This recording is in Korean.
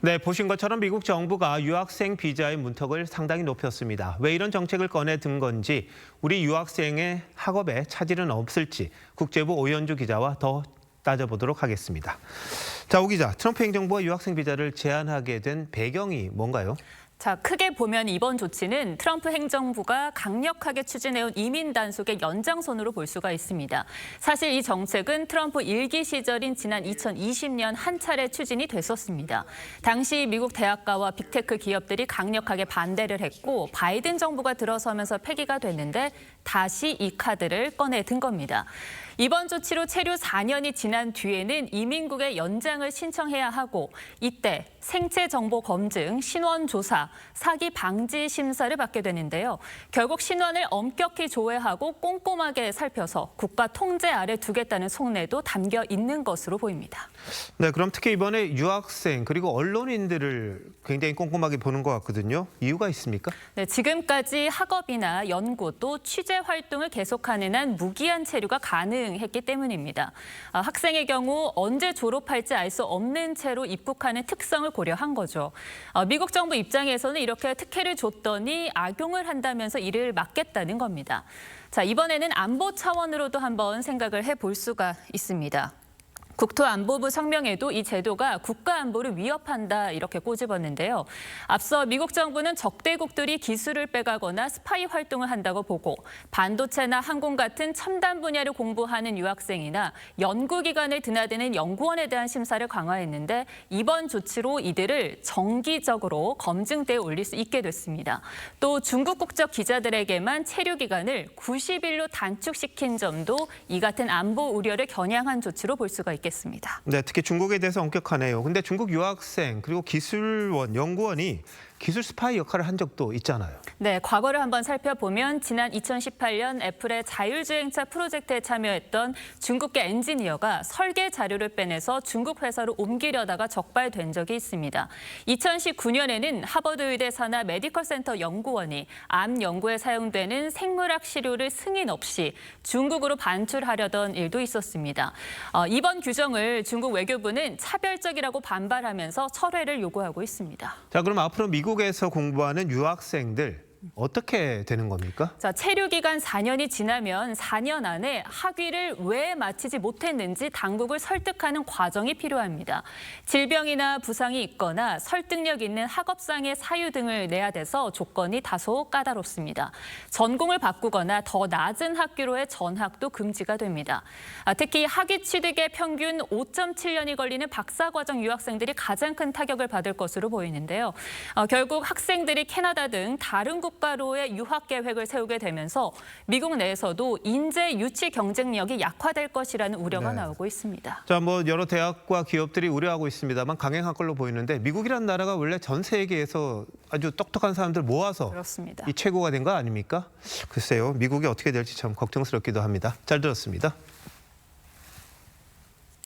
네, 보신 것처럼 미국 정부가 유학생 비자의 문턱을 상당히 높였습니다. 왜 이런 정책을 꺼내 든 건지, 우리 유학생의 학업에 차질은 없을지 국제부 오연주 기자와 더 따져보도록 하겠습니다. 자, 오 기자, 트럼프 행정부가 유학생 비자를 제한하게 된 배경이 뭔가요? 자, 크게 보면 이번 조치는 트럼프 행정부가 강력하게 추진해온 이민 단속의 연장선으로 볼 수가 있습니다. 사실 이 정책은 트럼프 일기 시절인 지난 2020년 한 차례 추진이 됐었습니다. 당시 미국 대학가와 빅테크 기업들이 강력하게 반대를 했고 바이든 정부가 들어서면서 폐기가 됐는데 다시 이 카드를 꺼내 든 겁니다. 이번 조치로 체류 4년이 지난 뒤에는 이민국의 연장을 신청해야 하고 이때 생체 정보 검증, 신원 조사, 사기 방지 심사를 받게 되는데요. 결국 신원을 엄격히 조회하고 꼼꼼하게 살펴서 국가 통제 아래 두겠다는 속내도 담겨 있는 것으로 보입니다. 네, 그럼 특히 이번에 유학생 그리고 언론인들을 굉장히 꼼꼼하게 보는 것 같거든요. 이유가 있습니까? 네, 지금까지 학업이나 연구 또 취재 활동을 계속하는 한 무기한 체류가 가능했기 때문입니다. 학생의 경우 언제 졸업할지 알 수 없는 채로 입국하는 특성을 고려한 거죠. 미국 정부 입장에서는 이렇게 특혜를 줬더니 악용을 한다면서 이를 막겠다는 겁니다. 자, 이번에는 안보 차원으로도 한번 생각을 해볼 수가 있습니다. 국토안보부 성명에도 이 제도가 국가 안보를 위협한다 이렇게 꼬집었는데요. 앞서 미국 정부는 적대국들이 기술을 빼가거나 스파이 활동을 한다고 보고 반도체나 항공 같은 첨단 분야를 공부하는 유학생이나 연구기관을 드나드는 연구원에 대한 심사를 강화했는데 이번 조치로 이들을 정기적으로 검증대에 올릴 수 있게 됐습니다. 또 중국 국적 기자들에게만 체류 기간을 90일로 단축시킨 점도 이 같은 안보 우려를 겨냥한 조치로 볼 수가 있겠습니다. 네, 특히 중국에 대해서 엄격하네요. 근데 중국 유학생 그리고 기술원, 연구원이 기술 스파이 역할을 한 적도 있잖아요. 네, 과거를 한번 살펴보면 지난 2018년 애플의 자율주행차 프로젝트에 참여했던 중국계 엔지니어가 설계 자료를 빼내서 중국 회사로 옮기려다가 적발된 적이 있습니다. 2019년에는 하버드 의대 산하 메디컬 센터 연구원이 암 연구에 사용되는 생물학 시료를 승인 없이 중국으로 반출하려던 일도 있었습니다. 이번 규정을 중국 외교부는 차별적이라고 반발하면서 철회를 요구하고 있습니다. 자, 그럼 앞으로 미국에서 공부하는 유학생들 어떻게 되는 겁니까? 자, 체류 기간 4년이 지나면 4년 안에 학위를 왜 마치지 못했는지 당국을 설득하는 과정이 필요합니다. 질병이나 부상이 있거나 설득력 있는 학업상의 사유 등을 내야 돼서 조건이 다소 까다롭습니다. 전공을 바꾸거나 더 낮은 학교로의 전학도 금지가 됩니다. 특히 학위 취득에 평균 5.7년이 걸리는 박사과정 유학생들이 가장 큰 타격을 받을 것으로 보이는데요. 결국 학생들이 캐나다 등 다른 국가로의 유학 계획을 세우게 되면서 미국 내에서도 인재 유치 경쟁력이 약화될 것이라는 우려가 나오고 있습니다. 자, 여러 대학과 기업들이 우려하고 있습니다만 강행할 걸로 보이는데 미국이라는 나라가 원래 전 세계에서 아주 똑똑한 사람들 모아서 그렇습니다. 이 최고가 된 거 아닙니까? 글쎄요, 미국이 어떻게 될지 참 걱정스럽기도 합니다. 잘 들었습니다.